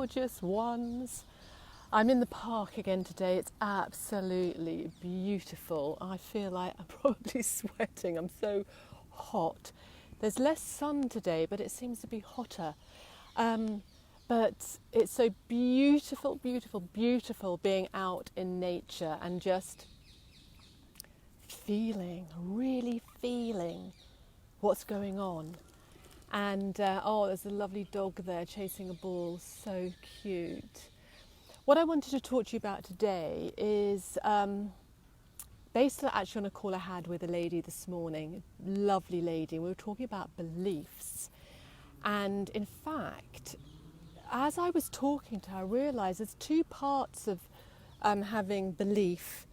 gorgeous ones. I'm in the park again today. It's absolutely beautiful. I feel like I'm probably sweating. I'm so hot. There's less sun today, but it seems to be hotter. But it's so beautiful, beautiful, beautiful being out in nature and just really feeling what's going on. And there's a lovely dog there chasing a ball, so cute. What I wanted to talk to you about today is based actually on a call I had with a lady this morning, a lovely lady. We were talking about beliefs. And in fact, as I was talking to her, I realised there's two parts of having belief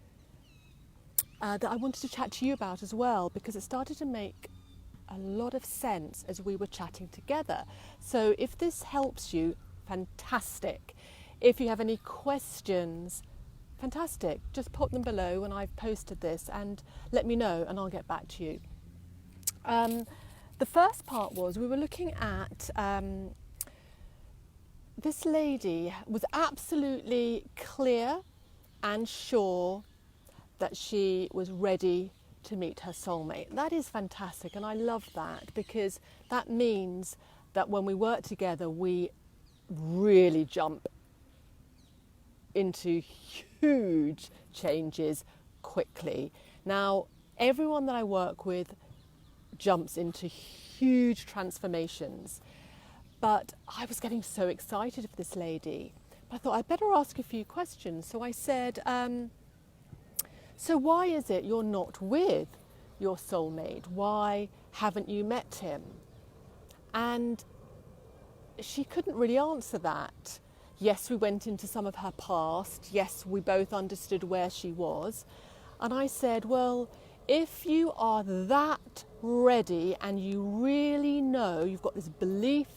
that I wanted to chat to you about as well, because it started to make a lot of sense as we were chatting together. So if this helps you, fantastic. If you have any questions, fantastic. Just pop them below when I've posted this and let me know and I'll get back to you. The first part was we were looking at this lady was absolutely clear and sure that she was ready to meet her soulmate. That is fantastic, and I love that, because that means that when we work together we really jump into huge changes quickly. Now, everyone that I work with jumps into huge transformations, but I was getting so excited for this lady. But I thought I'd better ask a few questions. So I said, so why is it you're not with your soulmate? Why haven't you met him? And she couldn't really answer that. Yes, we went into some of her past. Yes, we both understood where she was. And I said, well, if you are that ready and you really know, you've got this belief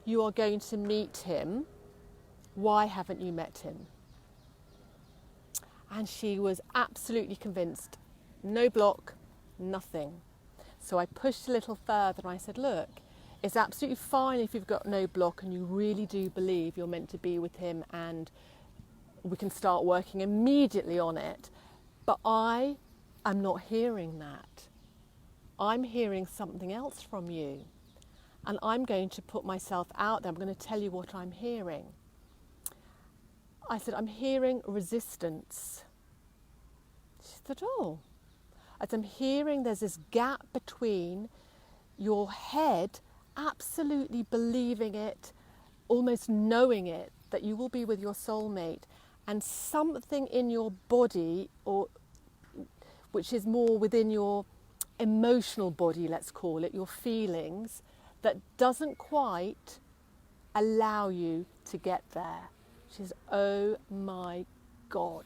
you are going to meet him, why haven't you met him? And she was absolutely convinced. No block, nothing. So I pushed a little further and I said, look, it's absolutely fine if you've got no block and you really do believe you're meant to be with him and we can start working immediately on it. But I am not hearing that. I'm hearing something else from you. And I'm going to put myself out there. I'm going to tell you what I'm hearing. I said, I'm hearing resistance. She said, oh. I said, I'm hearing there's this gap between your head absolutely believing it, almost knowing it, that you will be with your soulmate, and something in your body, or which is more within your emotional body, let's call it, your feelings, that doesn't quite allow you to get there. She says, oh my God.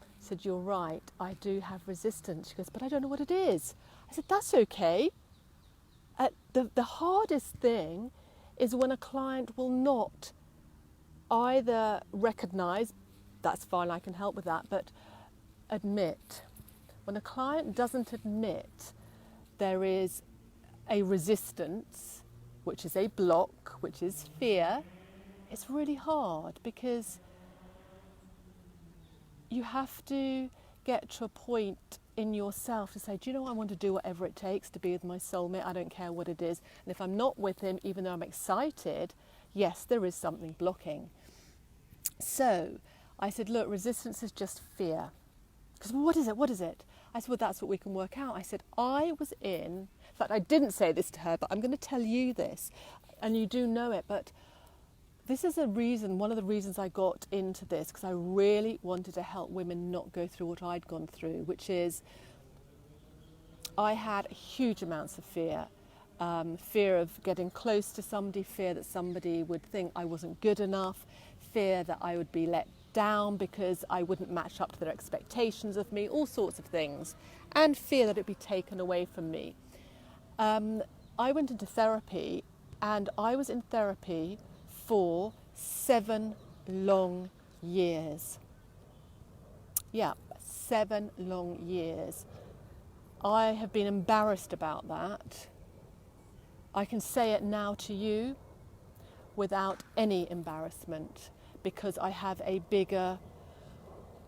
I said, you're right, I do have resistance. She goes, but I don't know what it is. I said, that's okay. The hardest thing is when a client will not either recognise, that's fine, I can help with that, but admit. When a client doesn't admit there is a resistance, which is a block, which is fear, it's really hard, because you have to get to a point in yourself to say, do you know, I want to do whatever it takes to be with my soulmate. I don't care what it is. And if I'm not with him, even though I'm excited, yes, there is something blocking. So I said, look, resistance is just fear. Because, well, what is it? What is it? I said, well, that's what we can work out. I said, I didn't say this to her, but I'm going to tell you this, and you do know it, but this is one of the reasons I got into this, because I really wanted to help women not go through what I'd gone through, which is I had huge amounts of fear. Fear of getting close to somebody, fear that somebody would think I wasn't good enough, fear that I would be let down because I wouldn't match up to their expectations of me, all sorts of things, and fear that it'd be taken away from me. I went into therapy, and I was in therapy for 7 long years. Yeah, 7 long years. I have been embarrassed about that. I can say it now to you. without any embarrassment, because I have a bigger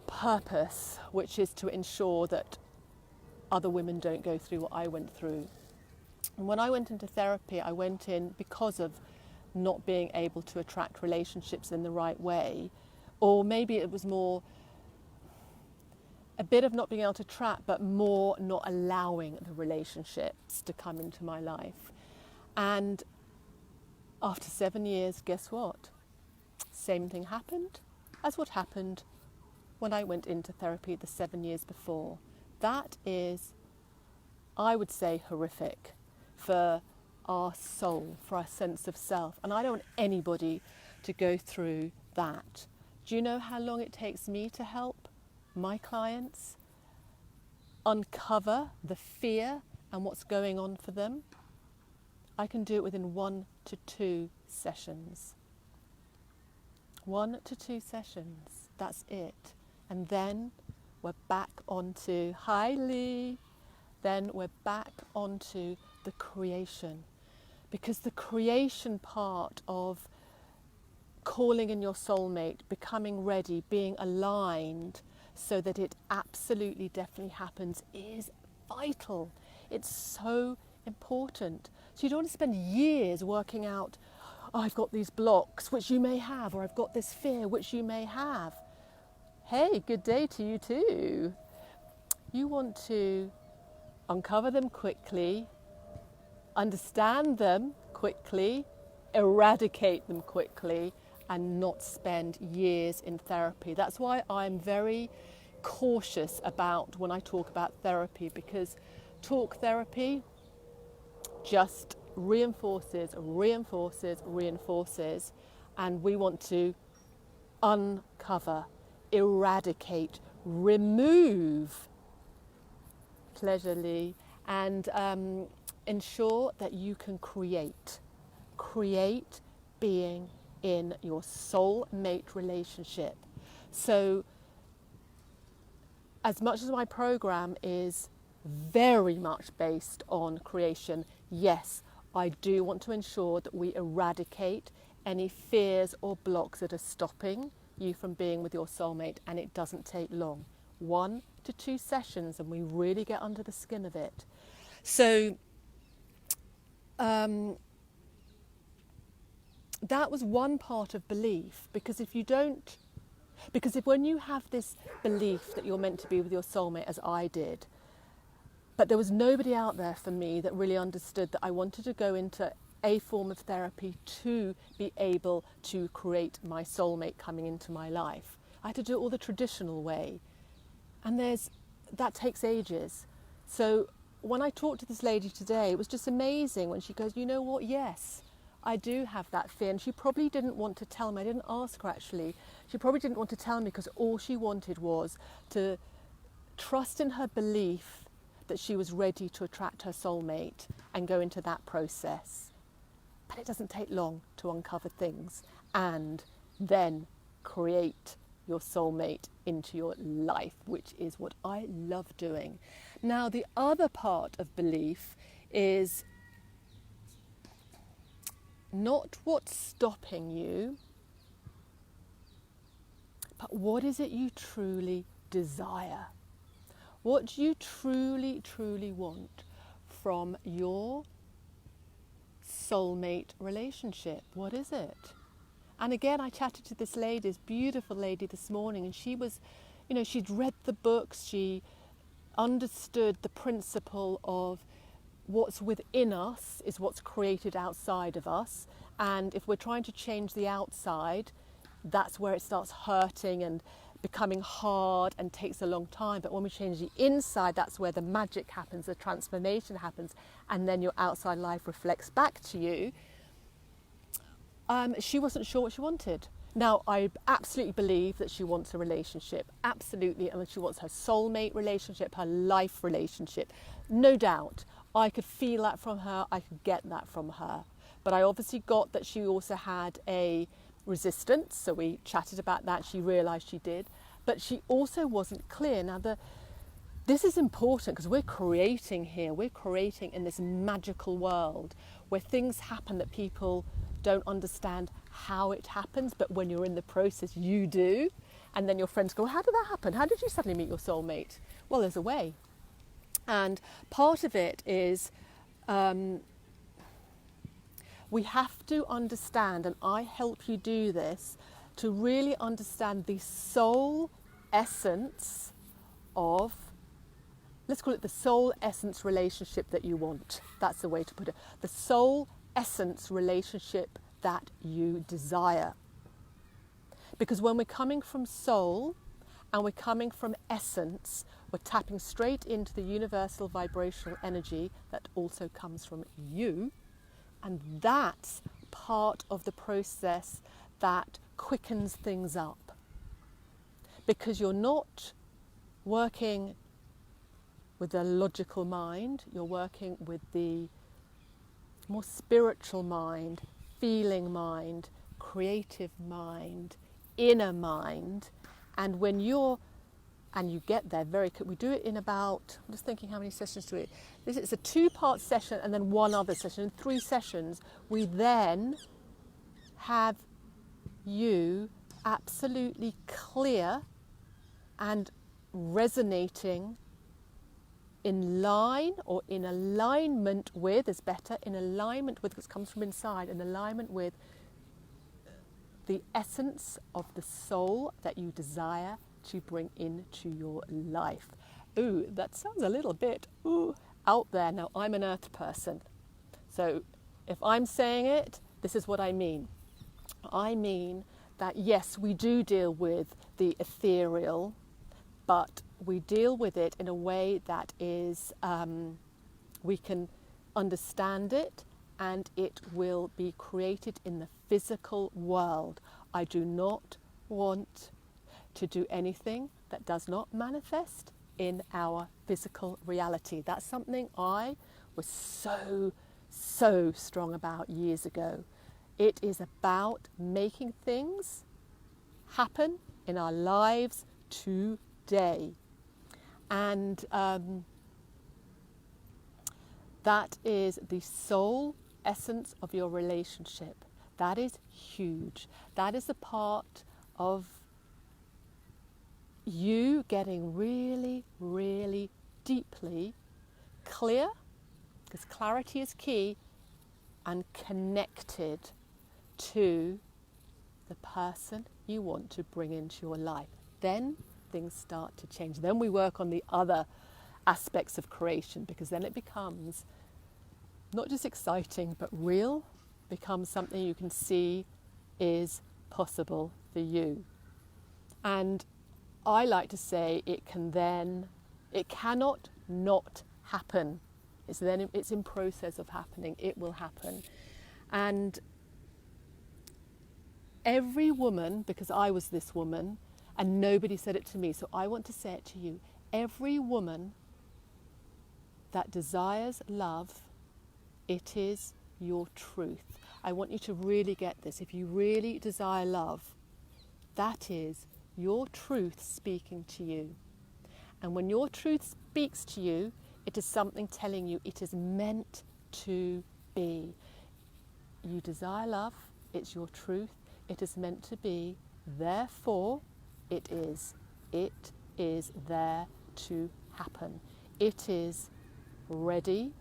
purpose, which is to ensure that other women don't go through what I went through. And when I went into therapy, I went in because of not being able to attract relationships in the right way, or maybe it was more a bit of not being able to attract, but more not allowing the relationships to come into my life. And after 7 years, guess what? Same thing happened as what happened when I went into therapy the 7 years before. That is, I would say, horrific for our soul, for our sense of self. And I don't want anybody to go through that. Do you know how long it takes me to help my clients uncover the fear and what's going on for them? I can do it within 1 to 2 sessions. 1 to 2 sessions, that's it. And then we're back onto, hi Lee, then we're back onto the creation. Because the creation part of calling in your soulmate, becoming ready, being aligned so that it absolutely definitely happens is vital. It's so important. So you don't want to spend years working out, oh, I've got these blocks, which you may have, or I've got this fear, which you may have. Hey, good day to you too. You want to uncover them quickly, understand them quickly, eradicate them quickly, and not spend years in therapy. That's why I'm very cautious about when I talk about therapy, because talk therapy just reinforces, and we want to uncover, eradicate, remove pleasurely, and ensure that you can create being in your soulmate relationship. So as much as my program is very much based on creation, yes, I do want to ensure that we eradicate any fears or blocks that are stopping you from being with your soulmate, and it doesn't take long. 1 to 2 sessions and we really get under the skin of it. So that was one part of belief, because if when you have this belief that you're meant to be with your soulmate, as I did, but there was nobody out there for me that really understood that I wanted to go into a form of therapy to be able to create my soulmate coming into my life. I had to do it all the traditional way, and that takes ages. So when I talked to this lady today, it was just amazing when she goes, you know what, yes, I do have that fear. And she probably didn't want to tell me. I didn't ask her actually. She probably didn't want to tell me because all she wanted was to trust in her belief that she was ready to attract her soulmate and go into that process. But it doesn't take long to uncover things and then create your soulmate into your life, which is what I love doing. Now, the other part of belief is not what's stopping you, but what is it you truly desire? What do you truly, truly want from your soulmate relationship? What is it? And again, I chatted to this lady, this beautiful lady this morning, and she was, she'd read the books, she understood the principle of what's within us is what's created outside of us. And if we're trying to change the outside, that's where it starts hurting and becoming hard and takes a long time. But when we change the inside, that's where the magic happens, the transformation happens, and then your outside life reflects back to you. She wasn't sure what she wanted. Now, I absolutely believe that she wants a relationship, absolutely, and she wants her soulmate relationship, her life relationship, no doubt. I could feel that from her, I could get that from her. But I obviously got that she also had a resistance, so we chatted about that, she realised she did, but she also wasn't clear. Now, this is important because we're creating here, we're creating in this magical world where things happen that people don't understand how it happens, but when you're in the process, you do. And then your friends go, how did that happen? How did you suddenly meet your soulmate? Well, there's a way. And part of it is we have to understand, and I help you do this, to really understand the soul essence of, let's call it the soul essence relationship that you want. That's the way to put it. The soul essence relationship that you desire. Because when we're coming from soul and we're coming from essence, we're tapping straight into the universal vibrational energy that also comes from you. And that's part of the process that quickens things up. Because you're not working with a logical mind, you're working with the more spiritual mind, feeling mind, creative mind, inner mind. And when you get there very quick. We do it in about, I'm just thinking how many sessions do it. This is a 2-part session and then one other session. In 3 sessions, we then have you absolutely clear and resonating in line or in alignment with, is better, in alignment with, because it comes from inside, in alignment with the essence of the soul that you desire to bring into your life. Ooh, that sounds a little bit out there. Now, I'm an earth person. So if I'm saying it, this is what I mean. I mean that yes, we do deal with the ethereal, but we deal with it in a way that is, we can understand it and it will be created in the physical world. I do not want to do anything that does not manifest in our physical reality. That's something I was so strong about years ago. It is about making things happen in our lives today. And that is the soul essence of your relationship. That is huge. That is a part of you getting really, really deeply clear, because clarity is key, and connected to the person you want to bring into your life. Then things start to change. Then we work on the other aspects of creation, because then it becomes not just exciting, but real, becomes something you can see is possible for you. And I like to say it cannot not happen. It's in process of happening. It will happen. And every woman, because I was this woman, and nobody said it to me, so I want to say it to you. Every woman that desires love, it is your truth. I want you to really get this. If you really desire love, that is your truth speaking to you. And when your truth speaks to you, it is something telling you it is meant to be. You desire love, it's your truth, it is meant to be, therefore it is. It is there to happen. It is ready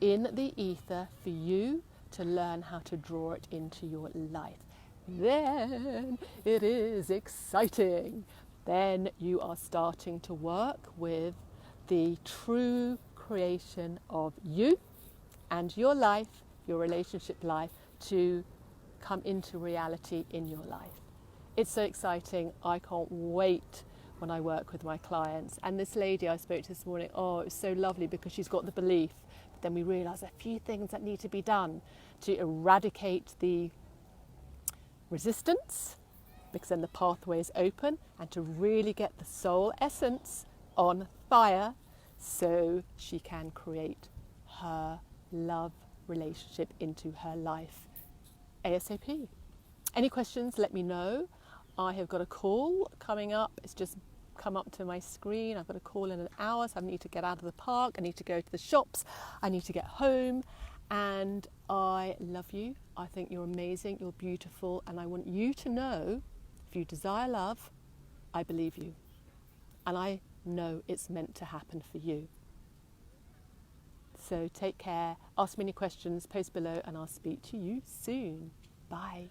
in the ether for you to learn how to draw it into your life. Then it is exciting. Then you are starting to work with the true creation of you and your life, your relationship life, to come into reality in your life. It's so exciting. I can't wait when I work with my clients. And this lady I spoke to this morning, it was so lovely because she's got the belief. But then we realise a few things that need to be done to eradicate the resistance, because then the pathway is open, and to really get the soul essence on fire so she can create her love relationship into her life ASAP. Any questions, let me know. I have got a call coming up. It's just come up to my screen. I've got a call in an hour, so I need to get out of the park. I need to go to the shops. I need to get home. And I love you. I think you're amazing, you're beautiful, and I want you to know, if you desire love, I believe you. And I know it's meant to happen for you. So take care, ask me any questions, post below, and I'll speak to you soon. Bye.